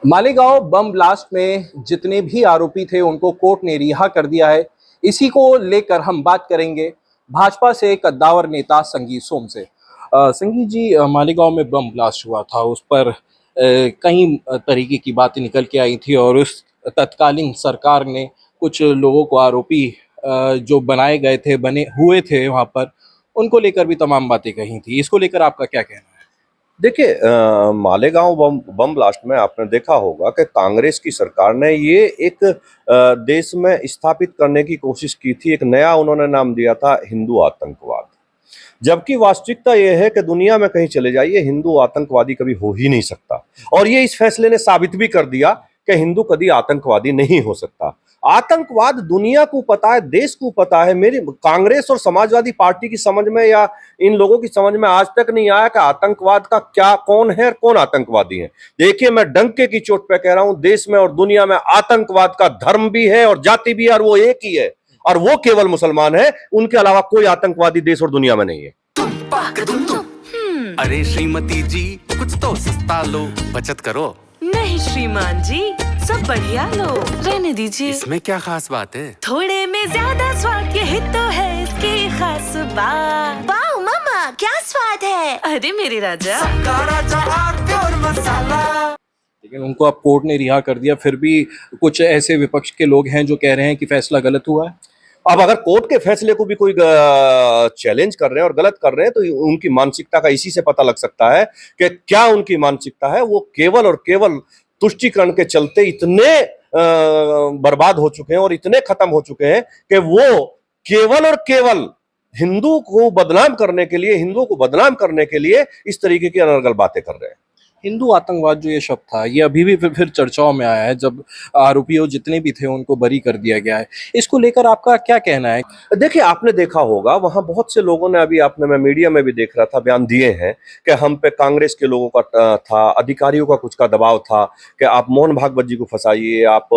Malegaon bomb blast में जितने भी आरोपी थे उनको कोर्ट ने रिहा कर दिया है। इसी को लेकर हम बात करेंगे भाजपा से कद्दावर नेता संगीत सोम से। संगीत जी, मालेगांव में बम ब्लास्ट हुआ था, उस पर कई तरीके की बातें निकल के आई थी और उस तत्कालीन सरकार ने कुछ लोगों को आरोपी जो बनाए गए थे, बने हुए थे वहां पर, उनको लेकर भी तमाम बातें कही थी। इसको लेकर आपका क्या कहना है? देखिए, मालेगांव बम ब्लास्ट में आपने देखा होगा कि कांग्रेस की सरकार ने ये एक देश में स्थापित करने की कोशिश की थी। एक नया उन्होंने नाम दिया था हिंदू आतंकवाद। जबकि वास्तविकता यह है कि दुनिया में कहीं चले जाइए, हिंदू आतंकवादी कभी हो ही नहीं सकता। और ये इस फैसले ने साबित भी कर दिया कि हिंदू कभी आतंकवादी नहीं हो सकता। आतंकवाद दुनिया को पता है, देश को पता है। मेरी कांग्रेस और समाजवादी पार्टी की समझ में या इन लोगों की समझ में आज तक नहीं आया कि आतंकवाद का क्या, कौन है और कौन आतंकवादी है। देखिए, मैं डंके की चोट पे कह रहा हूं, देश में और दुनिया में आतंकवाद का धर्म भी है और जाति भी है, और वो एक ही है, और वो केवल मुसलमान है। उनके अलावा कोई आतंकवादी देश और दुनिया में नहीं है। अरे श्रीमती जी, कुछ तो सस्ता लो, बचत करो। नहीं श्रीमान जी, सब बढ़िया लो, रहने दीजिए। इसमें क्या खास बात है? थोड़े में ज्यादा स्वाद, यही तो है इसकी खास बात। वाह मामा, क्या स्वाद है। अरे मेरे राजा, लेकिन उनको अब कोर्ट ने रिहा कर दिया, फिर भी कुछ ऐसे विपक्ष के लोग हैं जो कह रहे हैं कि फैसला गलत हुआ है। अब अगर कोर्ट के फैसले को भी कोई चैलेंज कर रहे हैं और गलत कर रहे हैं, तो उनकी मानसिकता का इसी से पता लग सकता है कि क्या उनकी मानसिकता है। वो केवल और केवल तुष्टीकरण के चलते इतने बर्बाद हो चुके हैं और इतने खत्म हो चुके हैं कि वो केवल और केवल हिंदू को बदनाम करने के लिए, हिंदुओं को बदनाम करने के लिए इस तरीके की अनर्गल बातें कर रहे हैं। हिंदू आतंकवाद जो ये शब्द था, ये अभी भी फिर चर्चाओं में आया है, जब आरोपियों जितने भी थे उनको बरी कर दिया गया है। इसको लेकर आपका क्या कहना है? देखिए, आपने देखा होगा वहां बहुत से लोगों ने, अभी आपने, मैं मीडिया में भी देख रहा था, बयान दिए हैं कि हम पे कांग्रेस के लोगों का था, अधिकारियों का कुछ का दबाव था कि आप मोहन भागवत जी को फंसाइए, आप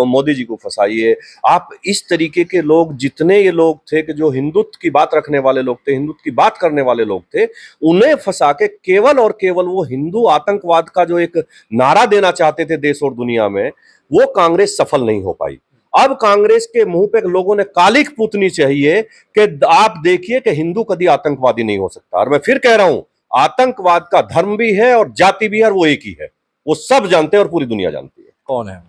मोदी जी को फंसाइए। आप इस तरीके के लोग, जितने ये लोग थे कि जो हिंदुत्व की बात रखने वाले लोग थे, हिंदुत्व की बात करने वाले लोग थे, उन्हें फंसा के केवल और केवल वो हिंदू आतंकवाद का जो एक नारा देना चाहते थे देश और दुनिया में, वो कांग्रेस सफल नहीं हो पाई। अब कांग्रेस के मुंह पे लोगों ने कालिक पूतनी चाहिए कि आप देखिए कि हिंदू कभी आतंकवादी नहीं हो सकता। और मैं फिर कह रहा हूं, आतंकवाद का धर्म भी है और जाति भी है, और वो एक ही है। वो सब जानते हैं और पूरी दुनिया जानती है। कौन है?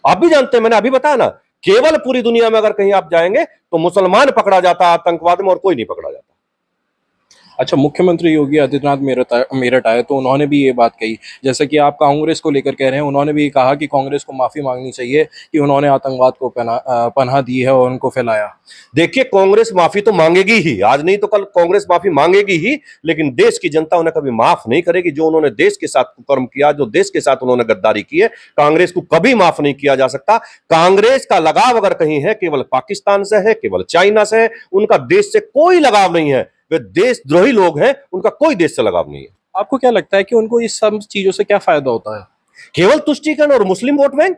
आप भी जानते हैं, मैंने अभी बताया ना। केवल पूरी दुनिया में अगर कहीं आप जाएंगे तो मुसलमान पकड़ा जाता है आतंकवाद में, और कोई नहीं पकड़ा जाता। अच्छा, मुख्यमंत्री योगी आदित्यनाथ मेरठ आए तो उन्होंने भी ये बात कही, जैसे कि आप कांग्रेस को लेकर कह रहे हैं, उन्होंने भी कहा कि कांग्रेस को माफी मांगनी चाहिए कि उन्होंने आतंकवाद को पनाह दी है और उनको फैलाया। देखिए, कांग्रेस माफी तो मांगेगी ही, आज नहीं तो कल कांग्रेस माफी मांगेगी ही, लेकिन देश की जनता उन्हें कभी माफ नहीं करेगी। जो उन्होंने देश के साथ कुकर्म किया, जो देश के साथ उन्होंने गद्दारी की है, कांग्रेस को कभी माफ नहीं किया जा सकता। कांग्रेस का लगाव अगर कहीं है, केवल पाकिस्तान से है, केवल चाइना से है। उनका देश से कोई लगाव नहीं है। वे देशद्रोही लोग हैं, उनका कोई देश से लगाव नहीं है। आपको क्या लगता है कि उनको इस सब चीजों से क्या फायदा होता है? केवल तुष्टीकरण और मुस्लिम वोट बैंक।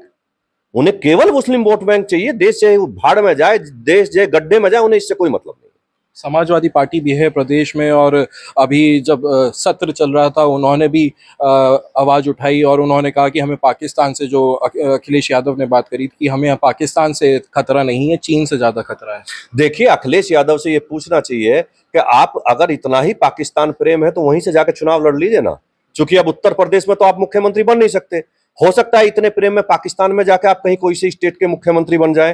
उन्हें केवल मुस्लिम वोट बैंक चाहिए। देश चाहे भाड़ में जाए, देश चाहे गड्ढे में जाए, उन्हें इससे कोई मतलब नहीं। समाजवादी पार्टी भी है प्रदेश में, और अभी जब सत्र चल रहा था उन्होंने भी आवाज उठाई और उन्होंने कहा कि हमें पाकिस्तान से, जो अखिलेश यादव ने बात करी कि हमें पाकिस्तान से खतरा नहीं है, चीन से ज्यादा खतरा है। देखिए, अखिलेश यादव से ये पूछना चाहिए कि आप अगर इतना ही पाकिस्तान प्रेम है तो वहीं से जाकर चुनाव लड़ लीजिए ना। क्योंकि अब उत्तर प्रदेश में तो आप मुख्यमंत्री बन नहीं सकते। हो सकता है इतने प्रेम में पाकिस्तान में जाकर आप कहीं कोई सी स्टेट के मुख्यमंत्री बन जाएं।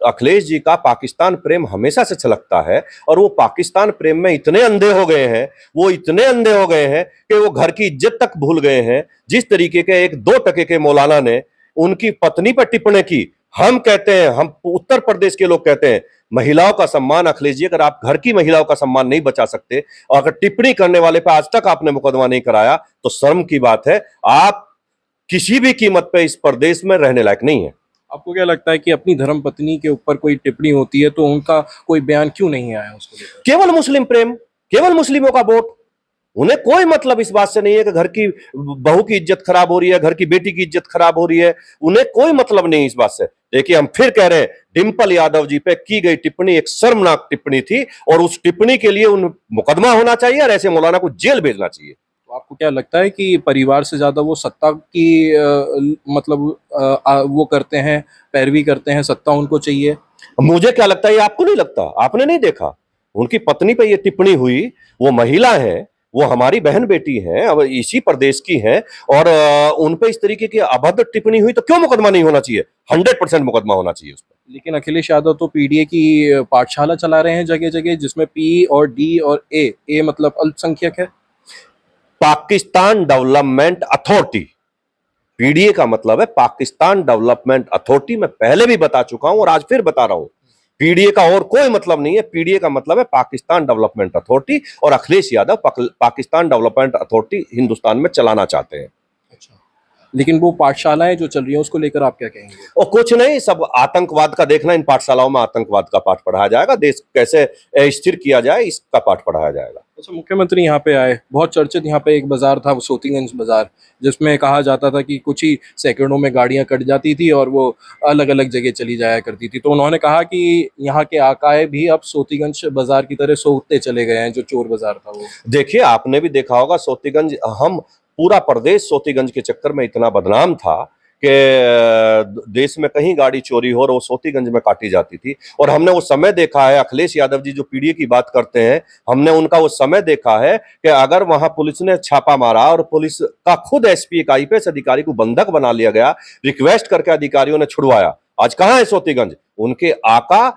अखिलेश जी का पाकिस्तान प्रेम हमेशा से छलकता है, और वो पाकिस्तान प्रेम में इतने अंधे हो गए हैं, वो इतने अंधे हो गए हैं कि वो घर की इज्जत तक भूल गए हैं। जिस तरीके के एक 2 टके के मौलाना ने उनकी पत्नी पर टिप्पणी की, हम कहते हैं, हम उत्तर प्रदेश के लोग कहते हैं, महिलाओं का सम्मान, अखिलेश जी, अगर आप घर की महिलाओं का सम्मान नहीं बचा सकते और अगर टिप्पणी करने वाले पर आज तक आपने मुकदमा नहीं कराया, तो शर्म की बात है। आप किसी भी कीमत पे इस प्रदेश में रहने लायक नहीं है। आपको क्या लगता है कि अपनी धर्मपत्नी के ऊपर कोई टिप्पणी होती है तो उनका कोई बयान क्यों नहीं आया उसको लेकर? केवल मुस्लिम प्रेम, केवल मुस्लिमों का वोट। उन्हें कोई मतलब इस बात से नहीं है कि घर की बहू की इज्जत खराब हो रही है, घर की बेटी की इज्जत खराब हो रही है। उन्हें कोई मतलब नहीं इस बात से। देखिए, हम फिर कह रहे हैं, डिंपल यादव जी पे की गई टिप्पणी एक शर्मनाक टिप्पणी थी, और उस टिप्पणी के लिए उन मुकदमा होना चाहिए और ऐसे मौलाना को जेल भेजना चाहिए। तो आपको क्या लगता है कि परिवार से ज्यादा वो सत्ता की मतलब वो करते हैं, पैरवी करते हैं, सत्ता उनको चाहिए? मुझे क्या लगता है, ये आपको नहीं लगता? आपने नहीं देखा उनकी पत्नी पे ये टिप्पणी हुई? वो महिला है, वो हमारी बहन बेटी हैं, अब इसी प्रदेश की हैं, और उन पे इस तरीके की अभद्र टिप्पणी हुई तो क्यों मुकदमा नहीं होना चाहिए? 100% मुकदमा होना चाहिए उस पर। लेकिन अखिलेश यादव तो पीडीए की पाठशाला चला रहे हैं जगह जगह, जिसमें पी और डी और ए मतलब अल्पसंख्यक है। पाकिस्तान डेवलपमेंट अथॉरिटी, पीडीए का मतलब है पाकिस्तान डेवलपमेंट अथॉरिटी। मैं पहले भी बता चुका हूं और आज फिर बता रहा हूं, पीडीए का और कोई मतलब नहीं है। पीडीए का मतलब है पाकिस्तान डेवलपमेंट अथॉरिटी, और अखिलेश यादव पाकिस्तान डेवलपमेंट अथॉरिटी हिंदुस्तान में चलाना चाहते हैं। लेकिन वो पाठशालाएं जो चल रही हैं उसको लेकर आप क्या कहेंगे? और कुछ नहीं, सब आतंकवाद का देखना, इन पाठशालाओं में आतंकवाद का पाठ पढ़ाया जाएगा, देश कैसे स्थिर किया जाए इसका पाठ पढ़ाया जाएगा। अच्छा, मुख्यमंत्री यहाँ पे आए, बहुत चर्चित यहाँ पे एक बाजार था, वो सोतीगंज बाजार, जिसमें कहा जाता था कि कुछ ही सेकंडों में गाड़ियां कट जाती थी और वो अलग अलग जगह चली जाया करती थी। तो उन्होंने कहा कि यहाँ के आकाए भी अब सोतीगंज बाजार की तरह सोते चले गए हैं, जो चोर बाजार था वो। देखिए, आपने भी देखा होगा सोतीगंज, हम पूरा प्रदेश सोतीगंज के चक्कर में इतना बदनाम था कि देश में कहीं गाड़ी चोरी हो और वो सोतीगंज में काटी जाती थी। और हमने वो समय देखा है, अखिलेश यादव जी जो पीडीए की बात करते हैं, हमने उनका वो समय देखा है कि अगर वहां पुलिस ने छापा मारा और पुलिस का खुद एसपी एक आईपीएस अधिकारी को बंधक बना लिया गया, रिक्वेस्ट करके अधिकारियों ने छुड़वाया, आज कहां है सोतीगंज? उनके आका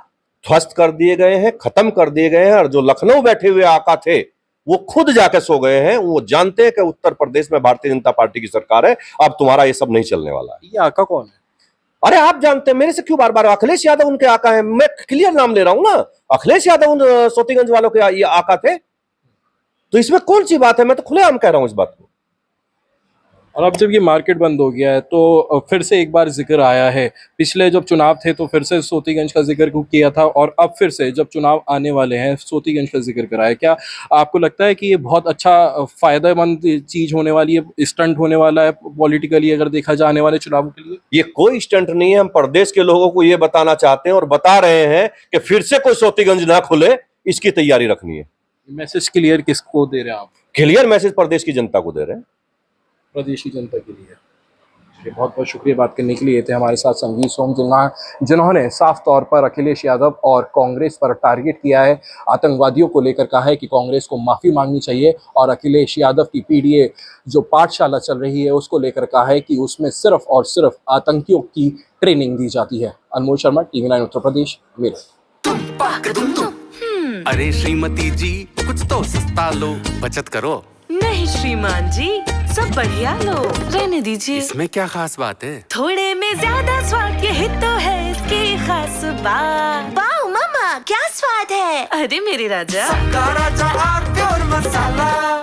ध्वस्त कर दिए गए हैं, खत्म कर दिए गए हैं, और जो लखनऊ बैठे हुए आका थे वो खुद जाके सो गए हैं। वो जानते हैं कि उत्तर प्रदेश में भारतीय जनता पार्टी की सरकार है, अब तुम्हारा ये सब नहीं चलने वाला है। ये आका कौन है? अरे आप जानते हैं, मेरे से क्यों बार बार? अखिलेश यादव उनके आका हैं, मैं क्लियर नाम ले रहा हूं ना। अखिलेश यादव उन सोतीगंज वालों के ये आका थे, तो इसमें कौन सी बात है? मैं तो खुलेआम कह रहा हूं इस बात को। और अब जब ये मार्केट बंद हो गया है तो फिर से एक बार जिक्र आया है। पिछले जब चुनाव थे तो फिर से सोतीगंज का जिक्र किया था, और अब फिर से जब चुनाव आने वाले हैं सोतीगंज का जिक्र करा है। क्या आपको लगता है कि ये बहुत अच्छा फायदेमंद चीज होने वाली है, स्टंट होने वाला है पॉलिटिकली, अगर देखा जाए आने वाले चुनावों के लिए? ये कोई स्टंट नहीं है। हम प्रदेश के लोगों को ये बताना चाहते हैं और बता रहे हैं कि फिर से कोई सोतीगंज ना खुले, इसकी तैयारी रखनी है। मैसेज क्लियर किसको दे रहे हैं आप? क्लियर मैसेज प्रदेश की जनता को दे रहे हैं, प्रदेश की जनता के लिए। बहुत बहुत शुक्रिया बात करने के लिए। ये थे हमारे साथ संगीत सोम, जिन्होंने साफ तौर पर अखिलेश यादव और कांग्रेस पर टारगेट किया है। आतंकवादियों को लेकर कहा है कि कांग्रेस को माफ़ी मांगनी चाहिए, और अखिलेश यादव की पीडीए जो पाठशाला चल रही है उसको लेकर कहा है कि उसमें सिर्फ और सिर्फ आतंकियों की ट्रेनिंग दी जाती है। अनमोल शर्मा, TV9 उत्तर प्रदेश, मेरठ। अरे श्रीमती जी, कुछ तो सस्ता लो, बचत करो। नहीं श्रीमान जी, सब बढ़िया लो, रहने दीजिए। इसमें क्या खास बात है? थोड़े में ज्यादा स्वाद, यही तो है इसकी खास बात। वाह मामा, क्या स्वाद है। अरे मेरे राजा, राजा और प्योर मसाला।